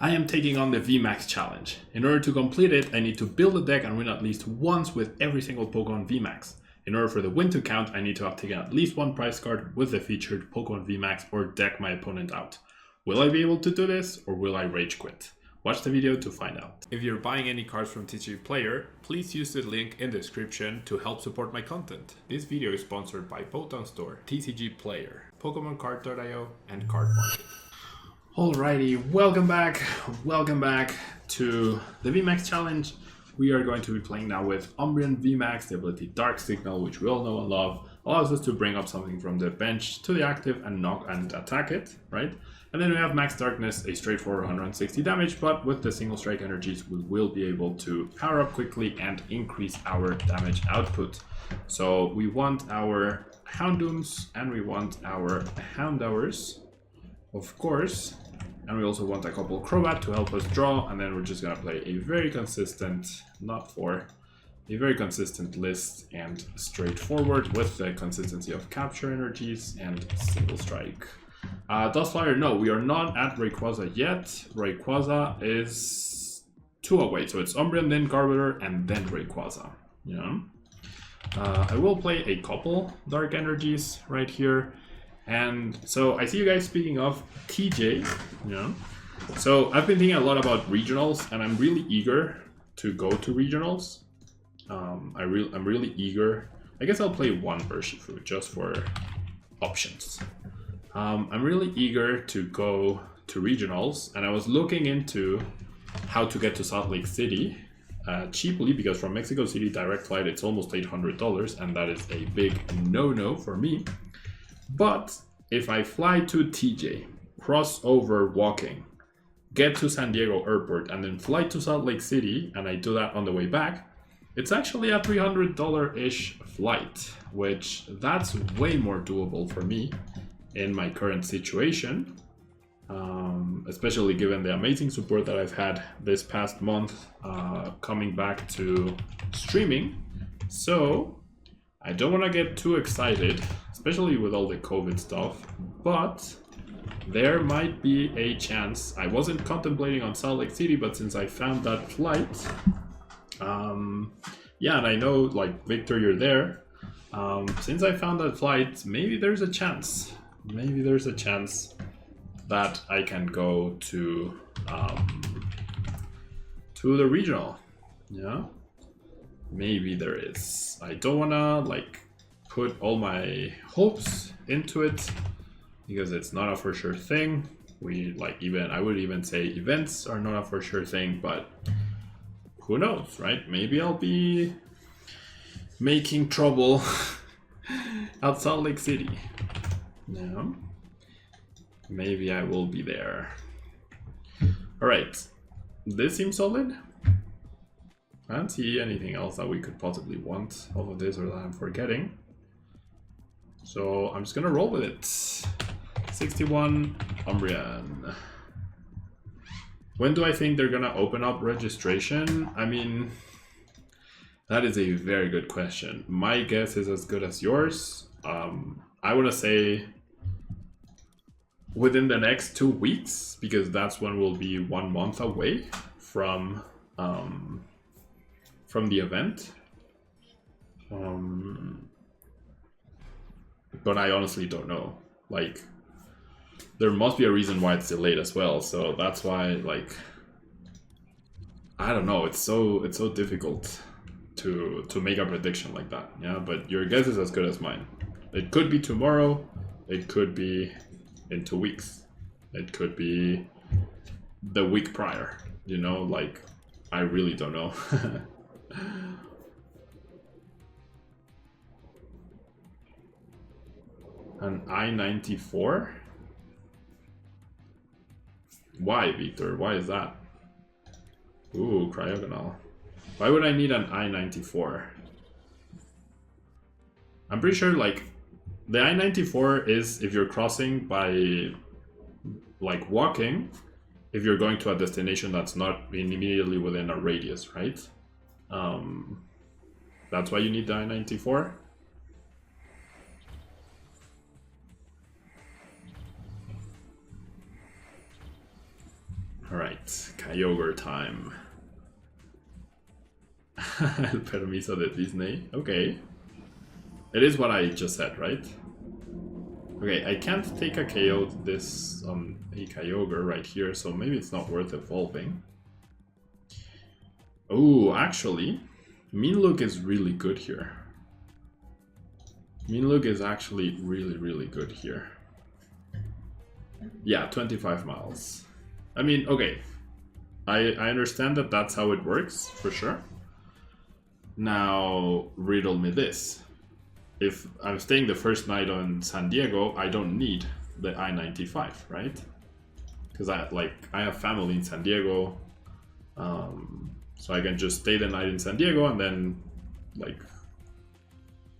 I am taking on the VMAX challenge. In order to complete it, I need to build a deck and win at least once with every single Pokemon VMAX. In order for the win to count, I need to have taken at least one prize card with the featured Pokemon VMAX or deck my opponent out. Will I be able to do this, or will I rage quit? Watch the video to find out. If you're buying any cards from TCG Player, please use the link in the description to help support my content. This video is sponsored by Potown Store, TCG Player, PokemonCard.io, and Card Market. Alrighty, welcome back to the VMAX challenge. We are going to be playing now with Umbreon V-Max. The ability Dark Signal, which we all know and love, allows us to bring up something from the bench to the active and knock and attack it, right? And then we have Max Darkness, a straightforward 160 damage, but with the single strike energies, we will be able to power up quickly and increase our damage output. So we want our Houndooms and we want our Houndours, of course. And we also want a couple Crobat to help us draw, and then we're just gonna play a very consistent, a very consistent list and straightforward with the consistency of capture energies and single strike. Dustflyer, no, we are not at Rayquaza yet. Rayquaza is 2 away, so it's Umbreon, then Garbodor, and then Rayquaza. Yeah. I will play a couple Dark Energies right here. And so I see you guys speaking of TJ, yeah. So I've been thinking a lot about regionals, and I'm really eager to go to regionals. I'm really eager. I guess I'll play one Urshifu just for options. I'm really eager to go to regionals, and I was looking into how to get to Salt Lake City cheaply, because from Mexico City direct flight it's almost $800, and that is a big no-no for me. But if I fly to TJ, cross over walking, get to San Diego Airport, and then fly to Salt Lake City, and I do that on the way back, it's actually a $300-ish flight, which that's way more doable for me in my current situation, especially given the amazing support that I've had this past month coming back to streaming. So I don't want to get too excited, especially with all the COVID stuff, but there might be a chance. I wasn't contemplating on Salt Lake City, but since I found that flight, yeah, and I know, like, Victor, you're there. Since I found that flight, maybe there's a chance. Maybe there's a chance that I can go to the regional. Yeah. Maybe there is. I don't wanna like put all my hopes into it because it's not a for sure thing. I would even say events are not a for sure thing, but who knows, right? Maybe I'll be making trouble at Salt Lake City. No. Maybe I will be there. Alright. This seems solid. I don't see anything else that we could possibly want off of this or that I'm forgetting. So I'm just gonna roll with it. 61 Umbreon. When do I think they're gonna open up registration? I mean, that is a very good question. My guess is as good as yours. I wanna say within the next 2 weeks, because that's when we'll be 1 month away from the event. But I honestly don't know. Like, there must be a reason why it's delayed as well. So that's why, like, I don't know. It's so difficult to make a prediction like that. Yeah, but your guess is as good as mine. It could be tomorrow. It could be in 2 weeks. It could be the week prior. You know, like, I really don't know. An I-94? Why, Victor? Why is that? Ooh, Cryogonal. Why would I need an I-94? I'm pretty sure, like, the I-94 is if you're crossing by, like, walking, if you're going to a destination that's not immediately within a radius, right? That's why you need the I-94. Alright, Kyogre time. El permiso de Disney. Okay. It is what I just said, right? Okay, I can't take a KO to this on a Kyogre right here, so maybe it's not worth evolving. Oh, actually, Mean Look is really good here. Mean Look is actually really good here. Yeah, 25 miles. I mean, okay. I understand that that's how it works, for sure. Now, riddle me this. If I'm staying the first night on San Diego, I don't need the I-95, right? Because I have family in San Diego, so I can just stay the night in San Diego and then, like,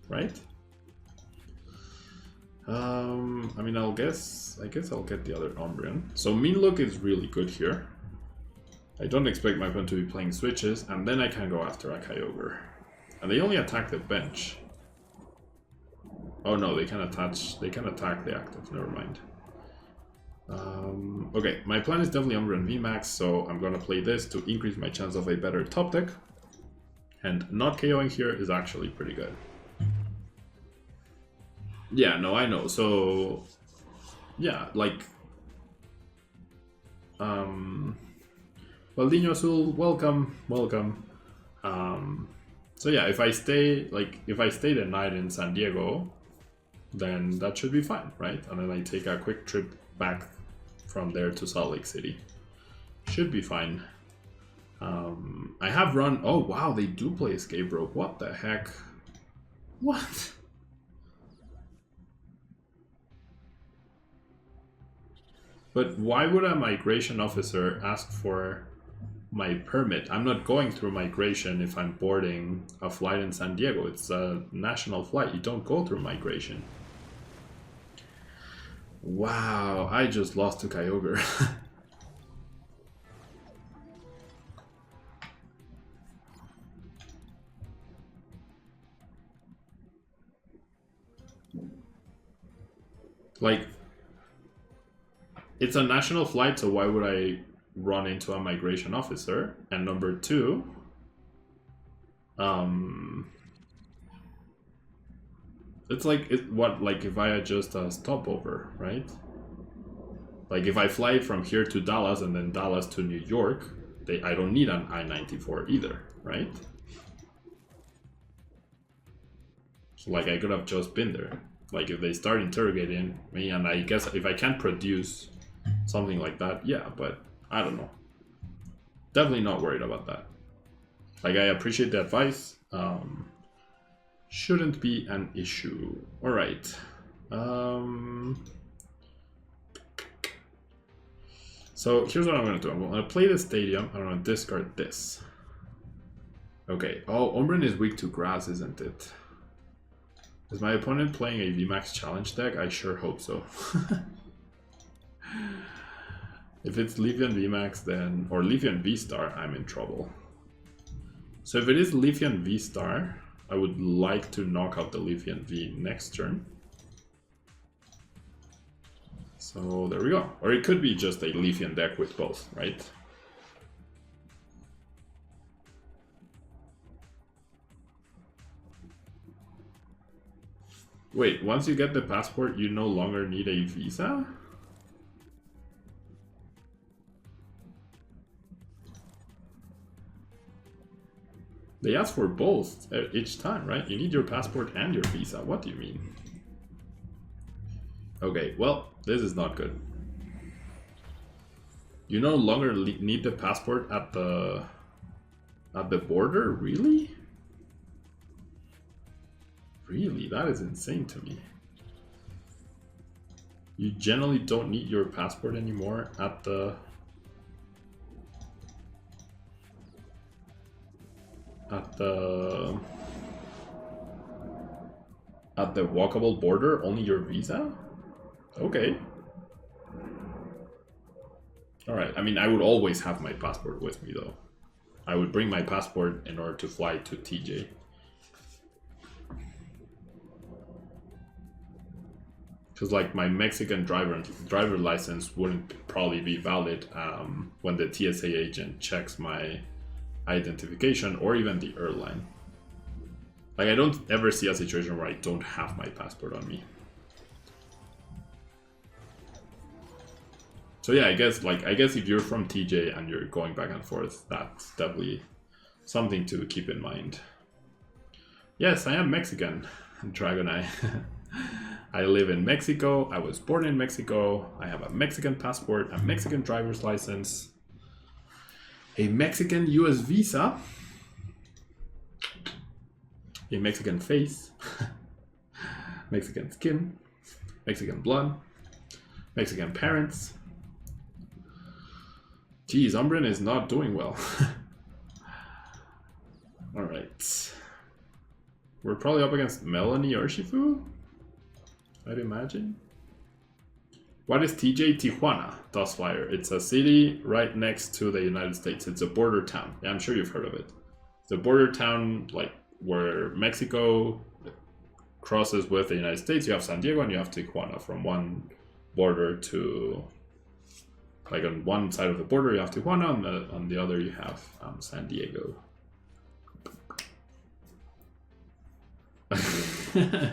right? I mean, I guess I'll get the other Umbreon. So Mean Look is really good here. I don't expect my opponent to be playing switches, and then I can go after a Kyogre. And they only attack the bench. Oh no, they can attack the active, never mind. Okay, my plan is definitely Umbreon V-Max, so I'm gonna play this to increase my chance of a better top deck. And not KOing here is actually pretty good. Yeah, no, I know, so... Yeah, like... Baldinho Azul, welcome. So yeah, if I stay the night in San Diego, then that should be fine, right? And then I take a quick trip back from there to Salt Lake City. Should be fine. I have run... Oh wow, they do play Escape Rope. What the heck? What? But why would a migration officer ask for my permit? I'm not going through migration if I'm boarding a flight in San Diego. It's a national flight. You don't go through migration. Wow, I just lost to Kyogre. Like, it's a national flight, so why would I run into a migration officer? And number two, it's like like if I adjust a stopover, right? Like if I fly from here to Dallas and then Dallas to New York, I don't need an I-94 either, right? So like I could have just been there. Like if they start interrogating me, and I guess if I can't produce something like that, yeah, but I don't know. Definitely not worried about that. Like, I appreciate the advice. Shouldn't be an issue. All right. So here's what I'm going to do. I'm going to play the stadium. I'm going to discard this. Okay. Oh, Umbreon is weak to grass, isn't it? Is my opponent playing a VMAX challenge deck? I sure hope so. If it's Leafeon VMAX, then, or Leafeon V-Star, I'm in trouble. So if it is Leafeon V-Star, I would like to knock out the Leafeon V next turn. So there we go. Or it could be just a Leafeon deck with both, right? Wait, once you get the passport, you no longer need a visa? They ask for both each time, right? You need your passport and your visa. What do you mean? Okay, well, this is not good. You no longer need the passport at the border? Really? Really? That is insane to me. You generally don't need your passport anymore at the walkable border, only your visa? Okay. Alright, I mean, I would always have my passport with me though. I would bring my passport in order to fly to TJ. Because like my Mexican driver license wouldn't probably be valid when the TSA agent checks my identification or even the airline. Like I don't ever see a situation where I don't have my passport on me. So yeah, I guess if you're from TJ and you're going back and forth, that's definitely something to keep in mind. Yes, I am Mexican, Dragoneye. I live in Mexico, I was born in Mexico, I have a Mexican passport, a Mexican driver's license, a Mexican US visa, a Mexican face, Mexican skin, Mexican blood, Mexican parents. Geez, Umbreon is not doing well. Alright. We're probably up against Melanie Urshifu, I'd imagine. What is TJ? Tijuana, Dustflyer. It's a city right next to the United States. It's a border town. Yeah, I'm sure you've heard of it. It's a border town, like where Mexico crosses with the United States. You have San Diego and you have Tijuana. From one border to, like on one side of the border you have Tijuana, on the other you have San Diego.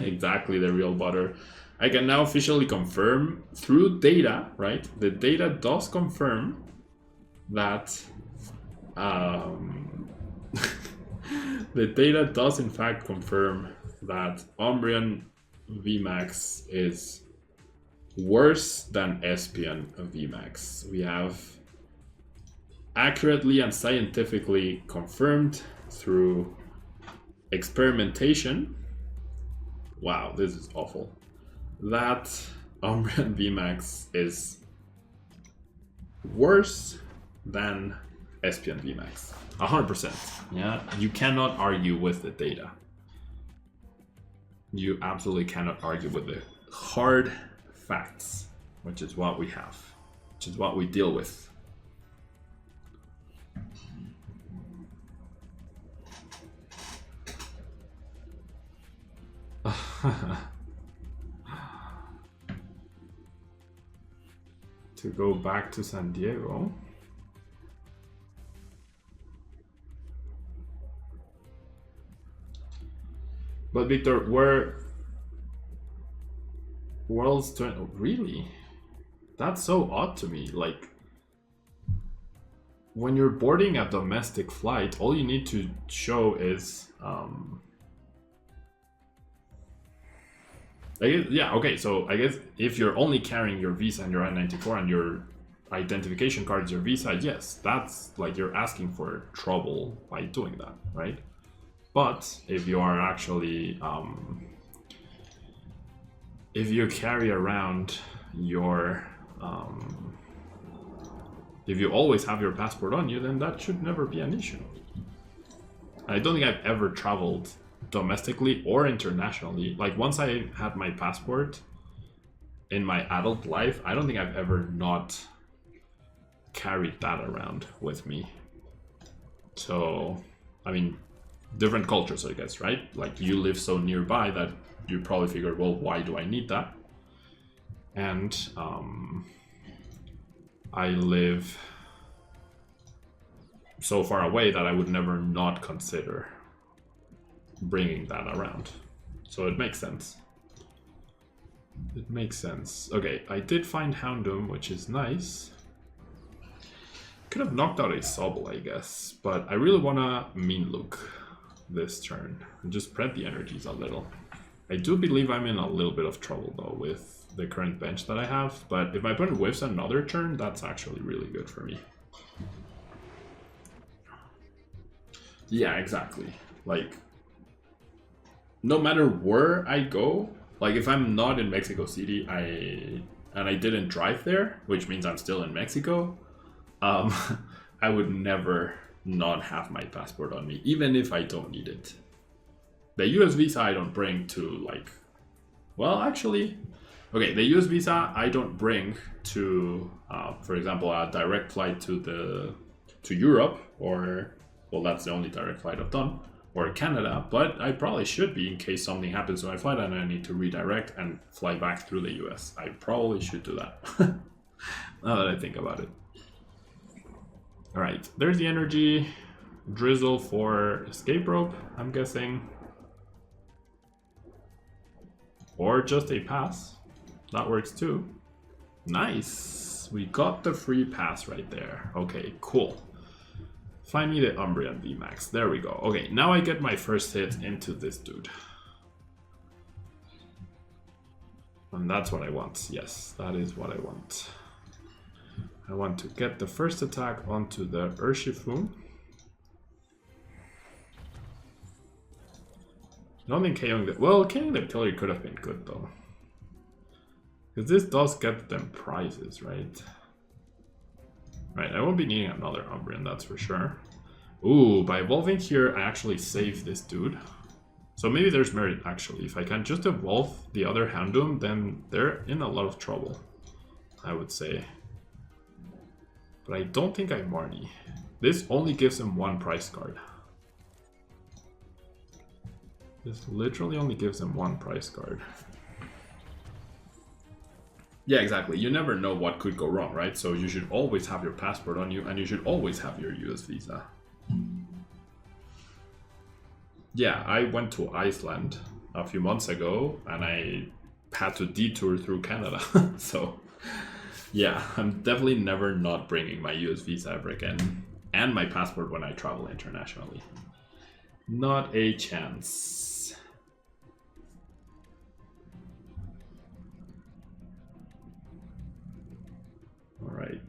Exactly, the real butter. I can now officially confirm through data, right? The data does confirm that the data does in fact confirm that Umbreon V-Max is worse than Espion V-Max. We have accurately and scientifically confirmed through experimentation. Wow, this is awful. That Umbreon V-Max is worse than Espion V-Max. 100%. Yeah, you cannot argue with the data. You absolutely cannot argue with the hard facts, which is what we have, which is what we deal with. To go back to San Diego. But Victor, where World's 20, really? That's so odd to me. Like, when you're boarding a domestic flight, all you need to show is I guess, yeah, okay, so I guess if you're only carrying your visa and your I-94 and your identification card is your visa, yes, that's like you're asking for trouble by doing that, right? But if you are actually, if you carry around your, if you always have your passport on you, then that should never be an issue. I don't think I've ever traveled domestically or internationally. Like once I had my passport in my adult life, I don't think I've ever not carried that around with me. So, I mean, different cultures, I guess, right? Like you live so nearby that you probably figured, well, why do I need that? And I live so far away that I would never not consider bringing that around. So it makes sense. It makes sense. Okay, I did find Houndoom, which is nice. Could have knocked out a Sobble, I guess, but I really want to Mean Look this turn and just spread the energies a little. I do believe I'm in a little bit of trouble though with the current bench that I have, but if my opponent whiffs another turn, that's actually really good for me. Yeah, exactly. Like, no matter where I go, like if I'm not in Mexico City, and I didn't drive there, which means I'm still in Mexico, I would never not have my passport on me, even if I don't need it. The US visa I don't bring to, like, well, actually, okay, the US visa I don't bring to, for example, a direct flight to Europe, or, well, that's the only direct flight I've done, or Canada, but I probably should be in case something happens to my flight and I need to redirect and fly back through the US. I probably should do that. Now that I think about it. Alright, there's the energy. Drizzle for escape rope, I'm guessing. Or just a pass. That works too. Nice. We got the free pass right there. Okay, cool. Find me the Umbreon V-Max. There we go. Okay, now I get my first hit into this dude. And that's what I want. Yes, that is what I want. I want to get the first attack onto the Urshifu. I don't think KOing the... Well, KOing the Pillar could have been good though. Because this does get them prizes, right? Right, I won't be needing another Umbreon, that's for sure. Ooh, by evolving here, I actually save this dude. So maybe there's merit actually. If I can just evolve the other Houndoom, then they're in a lot of trouble, I would say. But I don't think I Marnie. This only gives him one prize card. This literally only gives him one prize card. Yeah, exactly. You never know what could go wrong, right? So you should always have your passport on you, and you should always have your US visa. Yeah, I went to Iceland a few months ago, and I had to detour through Canada. So, yeah, I'm definitely never not bringing my US visa ever again, and my passport when I travel internationally. Not a chance. All right.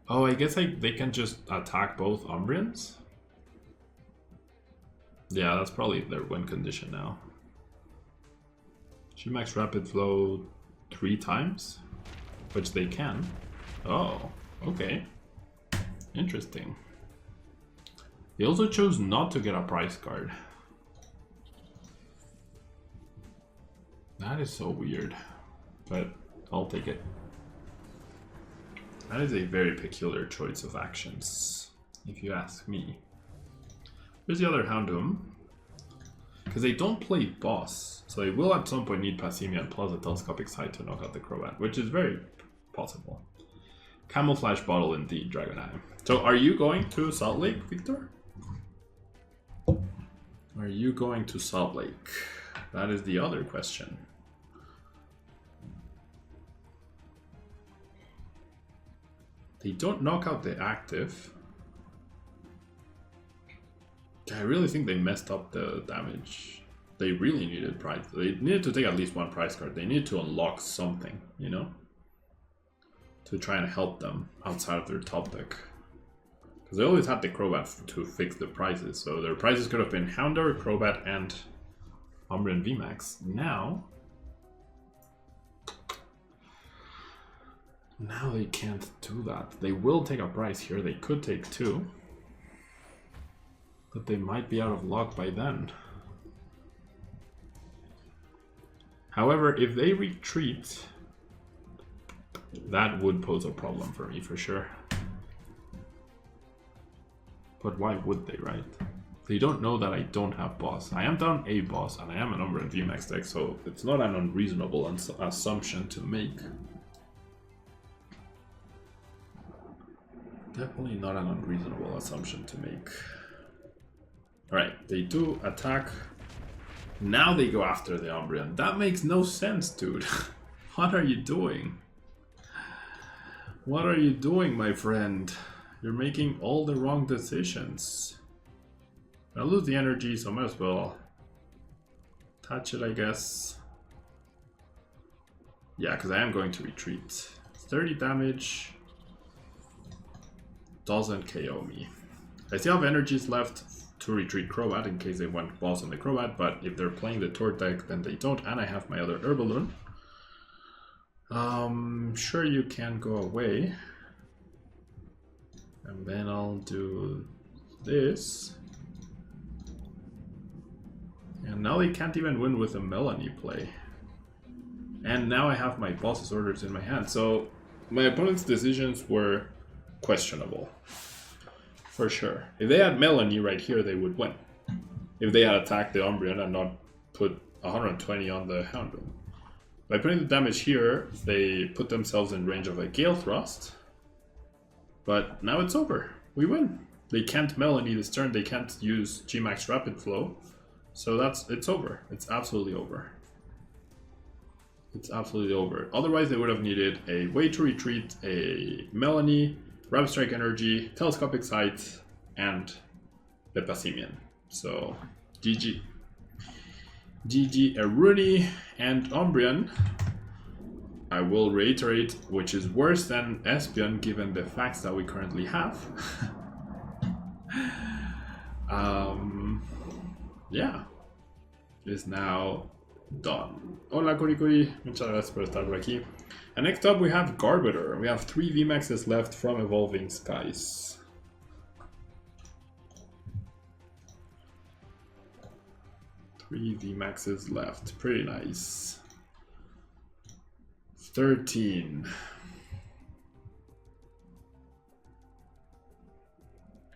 Oh, I guess they can just attack both Umbreons? Yeah, that's probably their win condition now. G-Max Rapid Flow 3 times? Which they can. Oh, okay. Interesting. They also chose not to get a prize card. That is so weird. But I'll take it. That is a very peculiar choice of actions, if you ask me. Here's the other Houndoom. Because they don't play boss, so they will at some point need Passimian plus a telescopic sight to knock out the Crobat, which is very possible. Camouflage Bottle indeed, Dragonite. So are you going to Salt Lake, Victor? Are you going to Salt Lake? That is the other question. They don't knock out the active. I really think they messed up the damage. They really needed prize. They needed to take at least one prize card. They needed to unlock something, you know? To try and help them outside of their top deck. Because they always had the Crobat to fix the prizes. So their prizes could have been Houndour, Crobat, and Umbreon V-Max. Now they can't do that. They will take a prize here. They could take two. But they might be out of luck by then. However, if they retreat, that would pose a problem for me for sure. But why would they, right? They don't know that I don't have boss. I am down a boss and I am an Umbreon V-Max deck, so it's not an unreasonable assumption to make. Definitely not an unreasonable assumption to make. Alright, they do attack. Now they go after the Umbreon. That makes no sense, dude. What are you doing? What are you doing, my friend? You're making all the wrong decisions. I lose the energy, so I might as well touch it, I guess. Yeah, because I am going to retreat. 30 damage. doesn't KO me. I still have energies left to retreat Crobat in case they want balls on the Crobat, but if they're playing the Tort deck, then they don't, and I have my other Herballoon. Sure, you can go away. And then I'll do this. And now they can't even win with a Melanie play. And now I have my boss's orders in my hand, so my opponent's decisions were questionable. For sure. If they had Melanie right here, they would win. If they had attacked the Umbreon and not put 120 on the Houndoom. By putting the damage here, they put themselves in range of a Gale Thrust. But now it's over. We win. They can't Melanie this turn, they can't use G-Max Rapid Flow. So it's over. It's absolutely over. It's absolutely over. Otherwise, they would have needed a way to retreat, a Melanie, Rapid Strike Energy, Telescopic Sight, and the Passimian. So, GG. GG Aruni and Umbreon. I will reiterate, which is worse than Espeon given the facts that we currently have. Yeah, is now done. Hola Korikori, muchas gracias por estar por aquí. And next up we have Garbiter. We have 3 VMAXs left from Evolving Skies. Three VMAXs left, pretty nice. 13.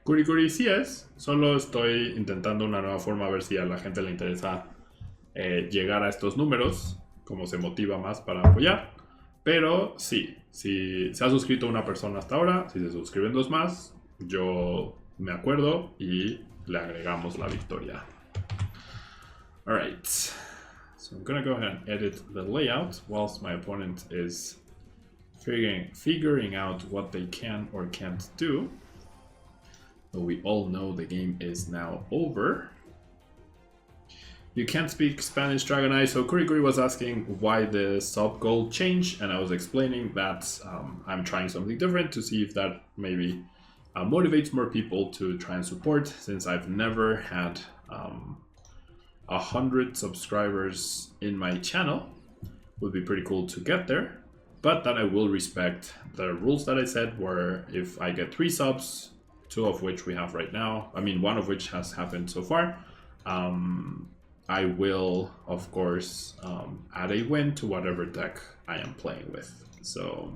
Kurikuri sí es, solo estoy intentando una nueva forma a ver si a la gente le interesa llegar a estos números, como se motiva más para apoyar. Pero sí, si se ha suscrito una persona hasta ahora, si se suscriben 2 más, yo me acuerdo y le agregamos la victoria. Alright, so I'm gonna go ahead and edit the layout whilst my opponent is figuring out what they can or can't do. But we all know the game is now over. You can't speak Spanish, Dragonite. So Kurikuri was asking why the sub goal changed, and I was explaining that I'm trying something different to see if that maybe motivates more people to try and support, since I've never had 100 subscribers in my channel. Would be pretty cool to get there, but that I will respect the rules that I said, where if I get 3 subs, 2 of which we have right now, I mean 1 of which has happened so far, I will of course add a win to whatever deck I am playing with. So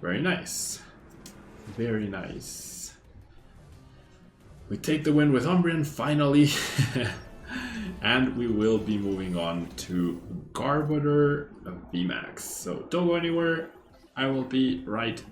very nice, very nice. We take the win with Umbreon finally. And we will be moving on to Garbiter VMAX. So don't go anywhere, I will be right